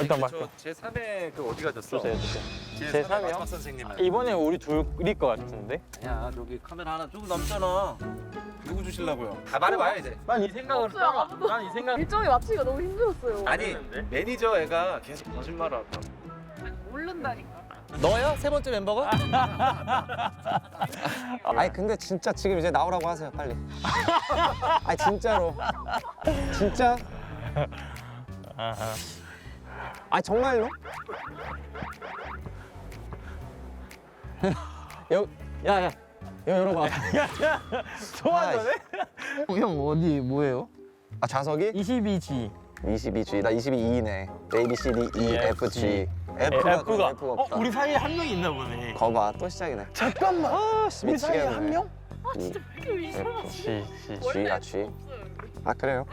일단 막 제3회 그 어디 가셨어? 주세요. 제3회 제3회 요? 마지막 선생님. 이번에 우리 둘일 것 같은데? 야 저기 카메라 하나 조금 남잖아. 누구 주실라고요? 아 말해봐요 이제. 난 이 생각을 없어요, 아무도. 난이 생각 일정에 맞추기가 너무 힘들었어요. 아니 매니저 애가 계속 거짓말을 하고. 모른다니까. 너야? 세 번째 멤버가? 아니 근데 진짜 지금 이제 나오라고 하세요 빨리. 아니 진짜로. 진짜? 아니 정말로? 야야 여기 열어봐. 소화전에? 형 어디 뭐예요? 아 좌석이? 22G 22G 나 22E네. A B C D E F G F가 없다. 우리 사이에 한 명이 있나 보네. 거봐 또 시작이네. 잠깐만. 우리 사이에 미치겠네. 한 명? 아 진짜 왜 이렇게 이상하지? G G가 G. 아 그래요?